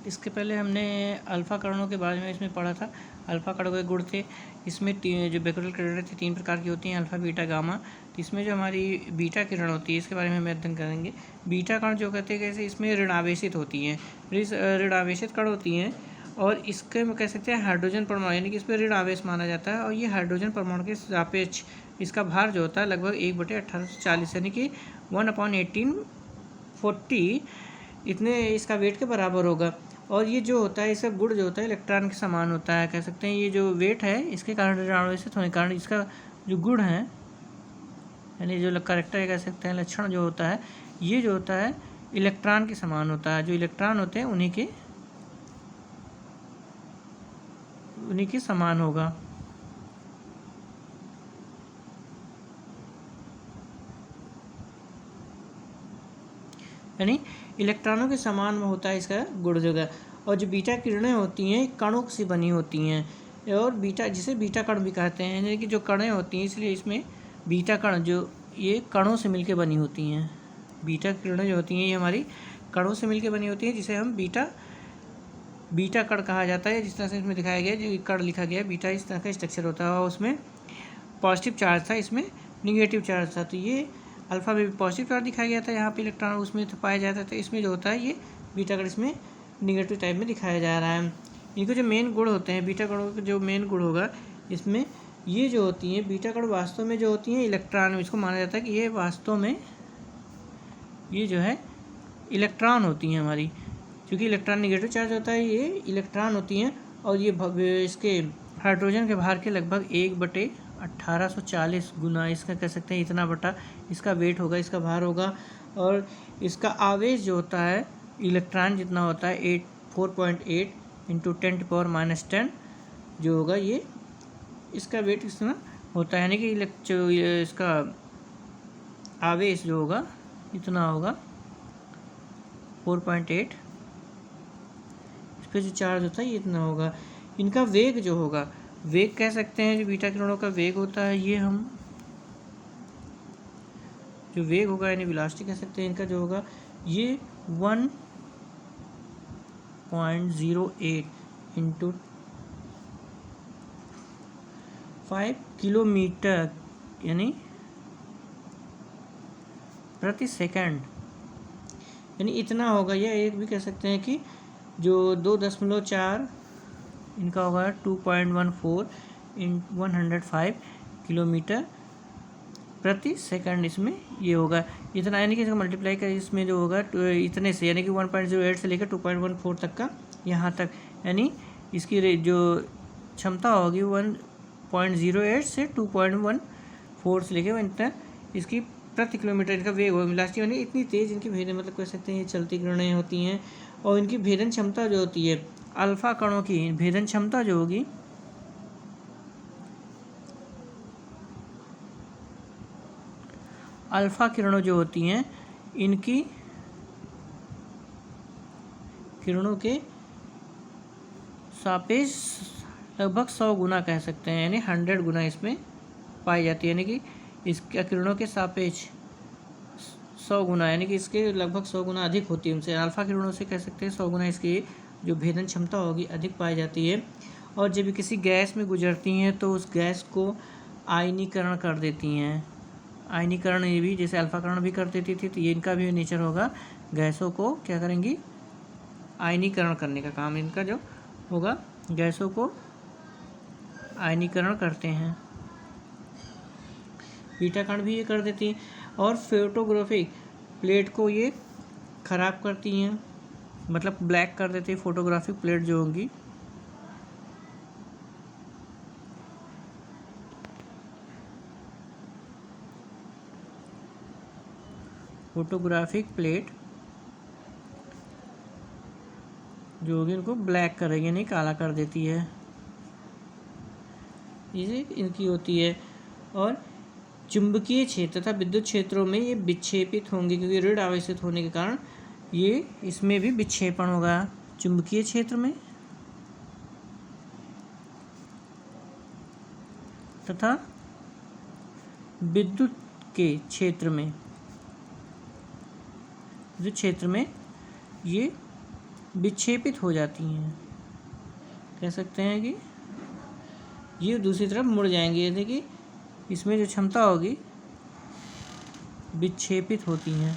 इसके पहले हमने अल्फ़ा कणों के बारे में इसमें पढ़ा था। अल्फ़ा कणों के गुण थे, इसमें जो बेक्यूलर किरणें थी 3 प्रकार की होती हैं, अल्फ़ा, बीटा, गामा। तो इसमें जो हमारी बीटा किरण होती है इसके बारे में हम अध्ययन करेंगे। बीटा कण जो कहते हैं कैसे इसमें ऋणावेशित होती हैं, ऋणावेशित कण होती हैं और इसके में कह सकते हैं हाइड्रोजन परमाणु, यानी कि इस पर ऋण आवेश माना जाता है और ये हाइड्रोजन परमाणु के सापेक्ष इसका भार जो होता है लगभग 1/1840 यानी कि 1/1840 इतने इसका वेट के बराबर होगा। और ये जो होता है इसका गुण जो होता है इलेक्ट्रॉन के समान होता है, कह सकते हैं ये जो वेट है इसके कारण ऋणावेशित होने के कारण इसका जो गुण है यानी जो करेक्टर है कह सकते हैं लक्षण जो होता है ये जो होता है इलेक्ट्रॉन के समान होता है। जो इलेक्ट्रॉन होते हैं उन्हीं के समान होगा। यानी इलेक्ट्रॉनों के समान में होता है इसका गुण जो है। और जो बीटा किरणें होती हैं कणों से बनी होती हैं और बीटा जिसे बीटा कण भी कहते हैं, यानी कि जो कणें होती हैं इसलिए इसमें बीटा कण जो ये कणों से मिलकर बनी होती हैं। बीटा किरणें जो होती हैं ये हमारी कणों से मिलकर बनी होती हैं जिसे हम बीटा कण कहा जाता है। जिस तरह से इसमें दिखाया गया जो कण लिखा गया है बीटा इस तरह का स्ट्रक्चर होता है और उसमें पॉजिटिव चार्ज था, इसमें निगेटिव चार्ज था। तो ये अल्फ़ा में भी पॉजिटिव चार्ज दिखाया गया था, यहाँ पे इलेक्ट्रॉन उसमें तो पाया जाता है। तो इसमें जो होता है ये बीटा कण इसमें निगेटिव टाइप में दिखाया जा रहा है। इनके जो मेन गुण होते हैं बीटा कणों के जो मेन गुण होगा इसमें ये जो होती हैं बीटा कण वास्तव में जो होती हैं इलेक्ट्रॉन, इसको माना जाता है कि ये वास्तव में ये जो है इलेक्ट्रॉन होती हैं हमारी, क्योंकि इलेक्ट्रॉन निगेटिव चार्ज होता है ये इलेक्ट्रॉन होती हैं और ये इसके हाइड्रोजन के भार के लगभग 1/1840 गुना इसका कह सकते हैं इतना बटा इसका वेट होगा, इसका भार होगा। और इसका आवेश जो होता है इलेक्ट्रॉन जितना होता है 4.8 × 10⁻⁻10 जो होगा ये इसका वेट कितना होता है, यानी कि इसका आवेश जो होगा इतना होगा 4.8, इस पर जो चार्ज होता है ये इतना होगा। इनका वेग जो होगा वेग कह सकते हैं जो बीटा किरणों का वेग होता है ये हम जो वेग होगा यानी वेलोसिटी कह सकते हैं इनका जो होगा ये 1.08 × 5 किलोमीटर यानी प्रति सेकंड, यानी इतना होगा। या एक भी कह सकते हैं कि जो 2.4 इनका होगा 2.14 × 105 किलोमीटर प्रति सेकंड इसमें ये होगा इतना, यानी कि इसका मल्टीप्लाई कर इसमें जो होगा इतने से यानी कि 1.08 से लेकर 2.14 तक का यहाँ तक, यानी इसकी जो क्षमता होगी 1.08 से 2.14 से लेकर इतना इसकी प्रति किलोमीटर इनका वेग होगा। वेलोसिटी यानी इतनी तेज़ इनकी भेदन मतलब कह सकते हैं ये चलती किरणें होती हैं। और इनकी भेदन क्षमता जो होती है अल्फ़ा कणों की भेदन क्षमता जो होगी अल्फ़ा किरणों जो होती हैं इनकी किरणों के सापेक्ष लगभग 100 गुना कह सकते हैं, यानी 100 गुना इसमें पाई जाती है, यानी कि इसके किरणों के सापेक्ष 100 गुना यानी कि इसके लगभग 100 गुना अधिक होती है उनसे। अल्फ़ा किरणों से कह सकते हैं 100 गुना इसकी जो भेदन क्षमता होगी अधिक पाई जाती है। और जब किसी गैस में गुजरती हैं तो उस गैस को आयनीकरण कर देती हैं। आयनीकरण ये भी जैसे अल्फ़ा कण भी कर देती थी तो ये इनका भी नेचर होगा, गैसों को क्या करेंगी आयनीकरण करने का काम इनका जो होगा, गैसों को आयनीकरण करते हैं। बीटा कण भी ये कर देती हैं। और फोटोग्राफिक प्लेट को ये ख़राब करती हैं, मतलब ब्लैक कर देती है फोटोग्राफिक प्लेट जो होंगी। फोटोग्राफिक प्लेट जो होगी इनको ब्लैक करेगी, नहीं काला कर देती है, ये इनकी होती है। और चुंबकीय क्षेत्र तथा विद्युत क्षेत्रों में ये विक्षेपित होंगे क्योंकि ऋण आवेशित होने के कारण ये इसमें भी विक्षेपण होगा चुंबकीय क्षेत्र में तथा विद्युत के क्षेत्र में, विद्युत क्षेत्र में ये विक्षेपित हो जाती हैं। कह सकते हैं कि ये दूसरी तरफ मुड़ जाएंगी, यानी कि इसमें जो क्षमता होगी विक्षेपित होती हैं,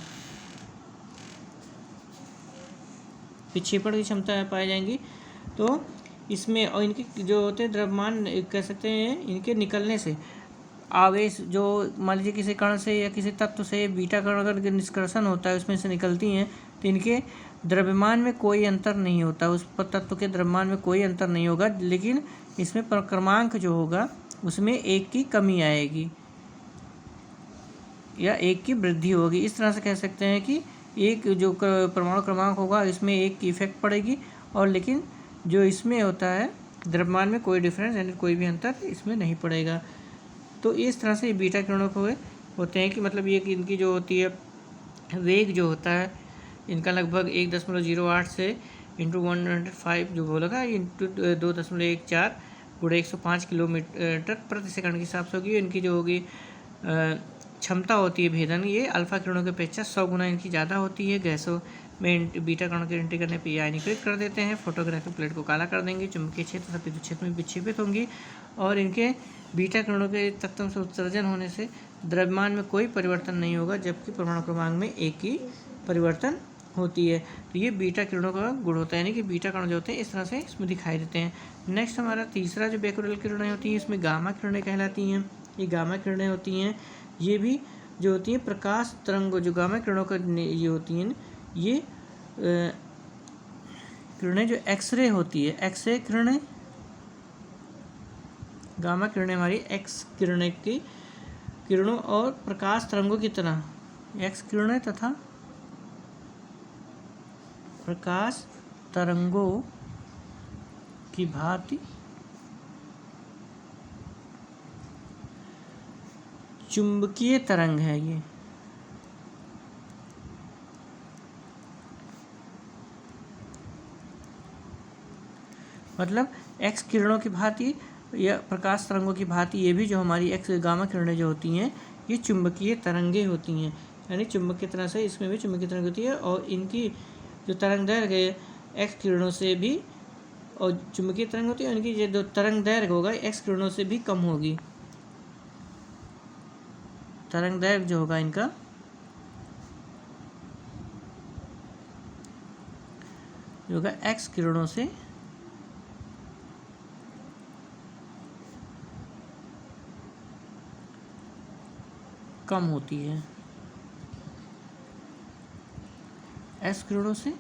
विक्षेपण की क्षमता पाई जाएंगी। तो इसमें और इनके जो होते हैं द्रव्यमान, कह सकते हैं इनके निकलने से आवेश जो मान लीजिए किसी कण से या किसी तत्व से बीटा कण अगर निष्कर्षण होता है उसमें से निकलती हैं, तो इनके द्रव्यमान में कोई अंतर नहीं होता, उस तत्व के द्रव्यमान में कोई अंतर नहीं होगा, लेकिन इसमें क्रमांक जो होगा उसमें 1 की कमी आएगी या 1 की वृद्धि होगी। इस तरह से कह सकते हैं कि एक जो परमाणु क्रमांक होगा इसमें 1 की इफेक्ट पड़ेगी, और लेकिन जो इसमें होता है द्रव्यमान में कोई डिफरेंस यानी कोई भी अंतर इसमें नहीं पड़ेगा। तो इस तरह से बीटा किरणों को होते हैं कि मतलब ये कि इनकी जो होती है वेग जो होता है इनका लगभग 1.08 से इंटू 105 जो बोलेगा इंटू 2.14 गुणे 105 किलोमीटर प्रति सेकंड के हिसाब से होगी। इनकी जो होगी क्षमता होती है भेदन, ये अल्फा किरणों की अपेक्षा 100 गुना इनकी ज़्यादा होती है। गैसों में बीटा कणों की एंट्री करने पर ये आयनीकृत कर देते हैं, फोटोग्राफिक प्लेट को काला कर देंगे, चुंबकीय क्षेत्र तथा विद्युत क्षेत्र में विक्षेपित होंगी, और इनके बीटा किरणों के तत्व से उत्सर्जन होने से द्रव्यमान में कोई परिवर्तन नहीं होगा, जबकि परमाणु क्रमांक में 1 की परिवर्तन होती है। तो ये बीटा किरणों का गुण होता है, यानी कि बीटा कण जो होते हैं इस तरह से इसमें दिखाई देते हैं। नेक्स्ट हमारा तीसरा जो बैक्यूरेल किरणें होती हैं इसमें गामा किरणें कहलाती हैं। ये गामा किरणें होती हैं, ये भी जो होती हैं प्रकाश तरंगों, जो गामा किरणों का ये होती हैं, ये किरणें जो एक्सरे होती है, एक्सरे किरणें, गामा किरणें हमारी एक्स किरणें की किरणों और प्रकाश तरंगों की तरह एक्स किरणें तथा प्रकाश तरंगों की भांति चुंबकीय तरंग है। ये मतलब एक्स किरणों की भांति या प्रकाश तरंगों की भांति ये भी जो हमारी एक्स गामा किरणें जो होती हैं ये चुंबकीय तरंगें होती हैं, यानी चुंबक की तरह से इसमें भी चुंबकीय तरंग होती है, और इनकी जो तरंग दैर्घ्य एक्स किरणों से भी, और चुंबकीय तरंग होती है इनकी जो तरंग दैर्घ्य होगा एक्स किरणों से भी कम होगी। तरंग दैर्घ्य जो होगा इनका जो होगा एक्स किरणों से कम होती है, एक्स किरणों से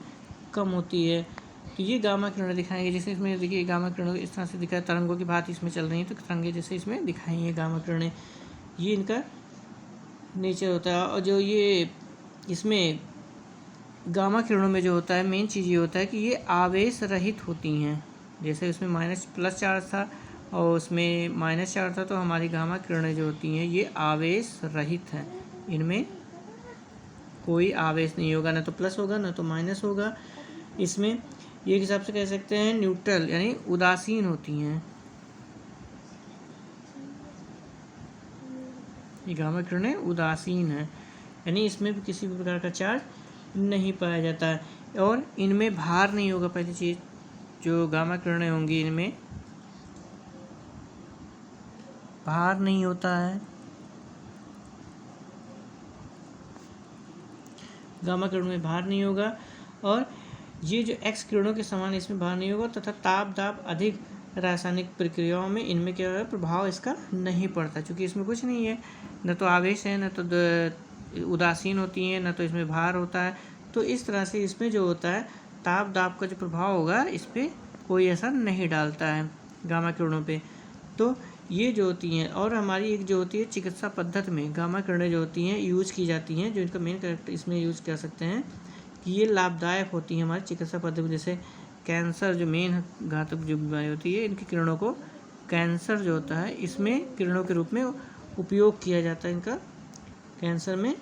कम होती है। तो ये गामा किरणें दिखाएंगे, जैसे इसमें देखिए गामा किरणों इस तरह से दिखाया, तरंगों की भांति इसमें चल रही है, तो तरंगे जैसे इसमें दिखाई है गामा किरणें, ये इनका नेचर होता है। और जो ये इसमें गामा किरणों में जो होता है मेन चीज़ ये होता है कि ये आवेश रहित होती हैं। जैसे उसमें प्लस चार्ज था और उसमें माइनस चार्ज था, तो हमारी गामा किरणें जो होती हैं ये आवेश रहित हैं, इनमें कोई आवेश नहीं होगा, ना तो प्लस होगा ना तो माइनस होगा। इसमें ये हिसाब से कह सकते हैं न्यूट्रल यानी उदासीन होती हैं। ये गामा किरणें उदासीन है, यानी इसमें भी किसी भी प्रकार का चार्ज नहीं पाया जाता है, और इनमें भार नहीं होगा। पहली चीज़ जो गामा किरणें होंगी इनमें भार नहीं होता है, गामा किरणों में भार नहीं होगा, और ये जो एक्स किरणों के समान इसमें भार नहीं होगा, तथा ताप दाब अधिक रासायनिक प्रक्रियाओं में इनमें क्या है प्रभाव इसका नहीं पड़ता, क्योंकि इसमें कुछ नहीं है, न तो आवेश है, न तो उदासीन होती है, न तो इसमें भार होता है। तो इस तरह से इसमें जो होता है ताप दाब का जो प्रभाव होगा इस पर कोई असर नहीं डालता है गामा किरणों पे। तो ये जो होती हैं, और हमारी एक जो होती है चिकित्सा पद्धति में गामा किरणें जो होती हैं यूज की जाती हैं, जो इनका मेन कैरेक्टर इसमें यूज कर सकते हैं कि ये लाभदायक होती हैं हमारी चिकित्सा पद्धति में। जैसे कैंसर जो मेन घातक जो बीमारी होती है, इनकी किरणों को कैंसर जो होता है इसमें किरणों के रूप में उपयोग किया जाता है। इनका कैंसर में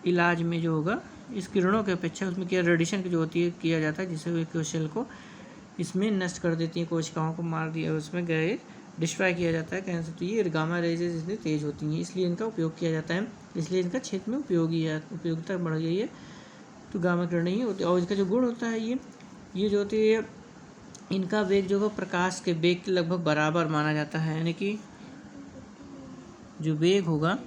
इलाज में जो होगा इस किरणों की अपेक्षा उसमें क्या रेडिएशन की जो होती है किया जाता है, जिससे वे कोशिका को इसमें नष्ट कर देती है, कोशिकाओं को मार दिया, उसमें गए डिस्ट्रॉय किया जाता है कैंसर। तो ये गामा रेजेस इसलिए तेज होती हैं, इसलिए इनका उपयोग किया जाता है, इसलिए इनका क्षेत्र में उपयोगिता बढ़ गई है। तो गामा किरणें ही होती है, और इसका जो गुण होता है ये ये जो होती है इनका वेग जो है प्रकाश के वेग के लगभग बराबर माना जाता है, यानी कि जो वेग होगा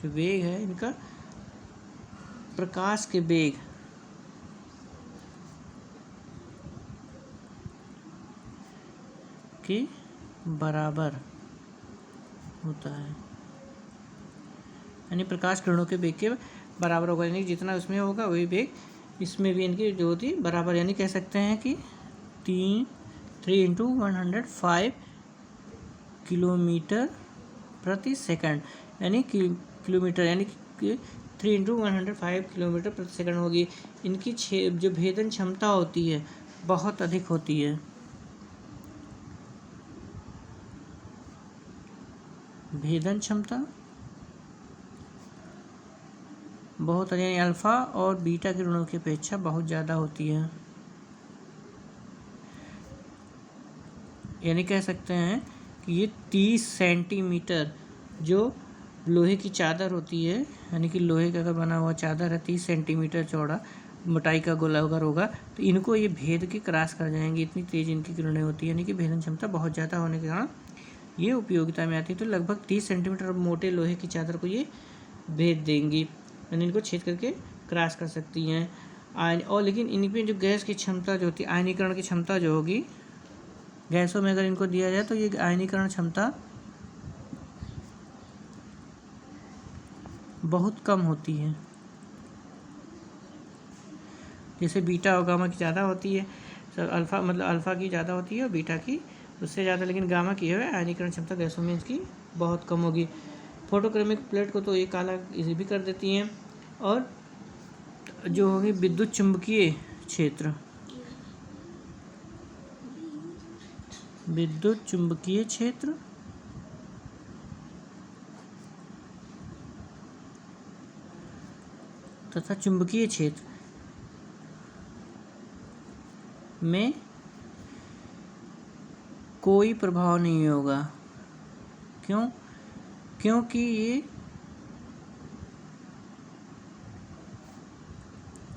जो वेग है इनका प्रकाश के वेग के बराबर होता है, यानी प्रकाश किरणों के वेग के बराबर होगा, यानी जितना उसमें होगा वही वेग इसमें भी इनकी जो होती है बराबर, यानी कह सकते हैं कि 3 × 105 किलोमीटर प्रति सेकंड, यानी किलोमीटर, यानी कि 3 × 105 किलोमीटर प्रति सेकंड होगी। इनकी जो भेदन क्षमता होती है बहुत अधिक होती है। भेदन क्षमता बहुत यानी अल्फा और बीटा किरणों की अपेक्षा बहुत ज़्यादा होती है, यानी कह सकते हैं कि ये 30 सेंटीमीटर जो लोहे की चादर होती है, यानी कि लोहे का अगर बना हुआ चादर है 30 सेंटीमीटर चौड़ा मोटाई का गोलाकार होगा, तो इनको ये भेद के क्रॉस कर जाएंगे, इतनी तेज इनकी किरणें होती है, यानी कि भेदन क्षमता बहुत ज़्यादा होने के कारण ये उपयोगिता में आती है। तो लगभग 30 सेंटीमीटर मोटे लोहे की चादर को ये भेद देंगी, यानी इनको छेद करके क्रॉस कर सकती हैं। और लेकिन इनमें जो गैस की क्षमता जो होती है, आयनीकरण की क्षमता जो होगी गैसों में अगर इनको दिया जाए तो ये आयनीकरण क्षमता बहुत कम होती है। जैसे बीटा और गामा की ज़्यादा होती है, अल्फ़ा मतलब अल्फ़ा की ज़्यादा होती है और बीटा की उससे ज़्यादा, लेकिन गामा की है आयनीकरण क्षमता गैसों में इसकी बहुत कम होगी। फोटोक्रोमिक प्लेट को तो ये काला इसे भी कर देती हैं। और जो होगी विद्युत चुंबकीय क्षेत्र, विद्युत चुंबकीय क्षेत्र तथा चुंबकीय क्षेत्र में कोई प्रभाव नहीं होगा। क्योंकि ये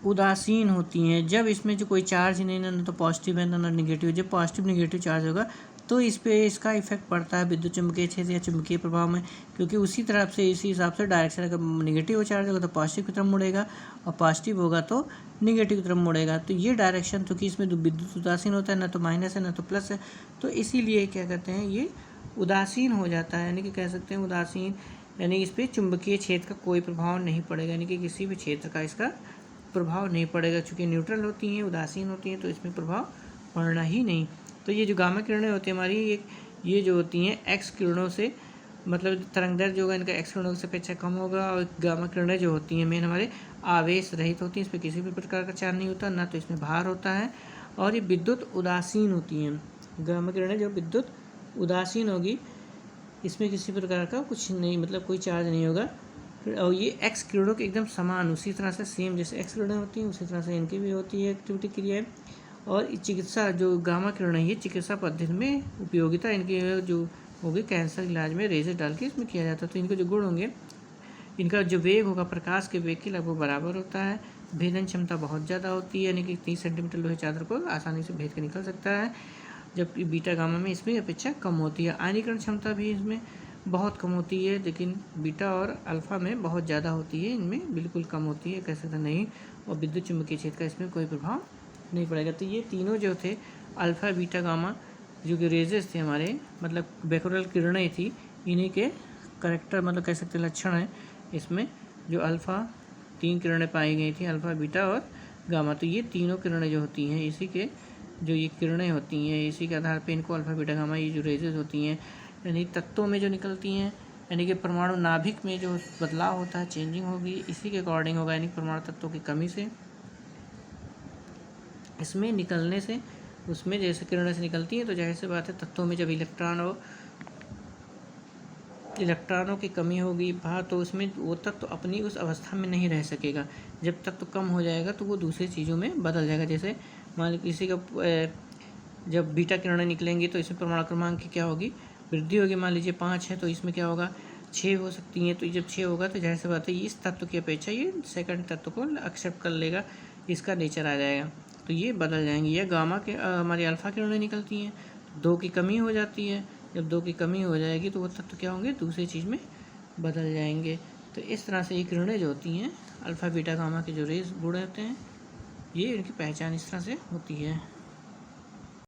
उदासीन होती हैं। जब इसमें जो कोई चार्ज नहीं ना तो पॉजिटिव है ना निगेटिव, जब पॉजिटिव निगेटिव चार्ज होगा तो इस पे इसका इफेक्ट पड़ता है विद्युत चुंबकीय क्षेत्र या चुंबकीय प्रभाव में, क्योंकि उसी तरफ से इसी हिसाब से डायरेक्शन, अगर निगेटिव चार्ज होगा तो पॉजिटिव की तरफ मुड़ेगा और पॉजिटिव होगा तो निगेटिव की तरफ मुड़ेगा। तो ये डायरेक्शन, क्योंकि इसमें विद्युत उदासीन होता है, ना तो माइनस है ना तो प्लस है, तो इसीलिए क्या कहते हैं ये उदासीन हो जाता है, यानी कि कह सकते हैं उदासीन, यानी इस पर चुंबकीय क्षेत्र का कोई प्रभाव नहीं पड़ेगा, यानी कि किसी भी क्षेत्र का इसका प्रभाव नहीं पड़ेगा। चूँकि न्यूट्रल होती हैं, उदासीन होती हैं, तो इसमें प्रभाव पड़ना ही नहीं। तो ये जो गामा किरणें होती हैं हमारी, ये जो होती हैं एक्स किरणों से, मतलब तरंगदैर्घ्य जो होगा इनका एक्स किरणों से अपेक्षा कम होगा। और गामा किरणें जो होती हैं मेन हमारे आवेश रहित होती हैं, इस पर किसी भी प्रकार का चार्ज नहीं होता, ना तो इसमें भार होता है, और ये विद्युत उदासीन होती हैं। गामा किरणें जो विद्युत उदासीन होगी, इसमें किसी प्रकार का कुछ नहीं, मतलब कोई चार्ज नहीं होगा। और ये एक्स किरणों के एकदम समान, उसी तरह से सेम जैसे एक्स किरणें होती हैं उसी तरह से इनकी भी होती है एक्टिविटी क्रियाएँ। और चिकित्सा जो गामा किरणें ये चिकित्सा पद्धति में उपयोगिता इनकी जो होगी कैंसर इलाज में रेजर डाल के इसमें किया जाता है। तो इनके जो गुण होंगे, इनका जो वेग होगा प्रकाश के वेग के लगभग बराबर होता है। भेदन क्षमता बहुत ज़्यादा होती है, यानी कि 30 सेंटीमीटर लोहे चादर को आसानी से भेद के निकल सकता है, जबकि बीटा गामा में इसमें अपेक्षा कम होती है। आयनीकरण क्षमता भी इसमें बहुत कम होती है, लेकिन बीटा और अल्फ़ा में बहुत ज़्यादा होती है, इनमें बिल्कुल कम होती है, कह सकते नहीं। और विद्युत चुंबकीय क्षेत्र का इसमें कोई प्रभाव नहीं पड़ेगा। तो ये तीनों जो थे अल्फ़ा बीटा गामा जो कि रेजेस थे हमारे, मतलब बैक्यूलर किरणें थी, इन्हीं के करेक्टर मतलब कह सकते लक्षण हैं इसमें। जो अल्फ़ा 3 किरणें पाई गई थी, अल्फ़ा बीटा और गामा, तो ये तीनों किरणें जो होती हैं इसी के जो ये किरणें होती हैं इसी के आधार पे इनको अल्फ़ा बीटा गामा ये जो रेजेस होती हैं, यानी तत्वों में जो निकलती हैं, यानी कि परमाणु नाभिक में जो बदलाव होता है, चेंजिंग होगी, इसी के अकॉर्डिंग होगा, यानी परमाणु तत्वों की कमी से इसमें निकलने से, उसमें जैसे किरणें से निकलती हैं तो जाहिर सी बात है तत्वों में जब इलेक्ट्रॉनों की कमी होगी तो उसमें वो तत्व अपनी उस अवस्था में नहीं रह सकेगा। जब तत्व कम हो जाएगा तो वो दूसरी चीज़ों में बदल जाएगा। जैसे मान लीजिए किसी का जब बीटा किरणें निकलेंगी तो इसमें परमाणु क्रमांक की क्या होगी, वृद्धि होगी। मान लीजिए 5 है तो इसमें क्या होगा, 6 हो सकती हैं। तो जब 6 होगा तो जाहिर सी बात है इस तत्व की अपेक्षा ये सेकंड तत्व को एक्सेप्ट कर लेगा, इसका नेचर आ जाएगा। तो ये बदल जाएंगे। या गामा के हमारी अल्फ़ा किरणें निकलती हैं, 2 की कमी हो जाती है। जब 2 की कमी हो जाएगी तो वो तत्व क्या होंगे, दूसरी चीज़ में बदल जाएंगे। तो इस तरह से ये किरणें जो होती हैं अल्फ़ा बीटा गामा के जो रेज गुण होते हैं, ये इनकी पहचान इस तरह से होती है।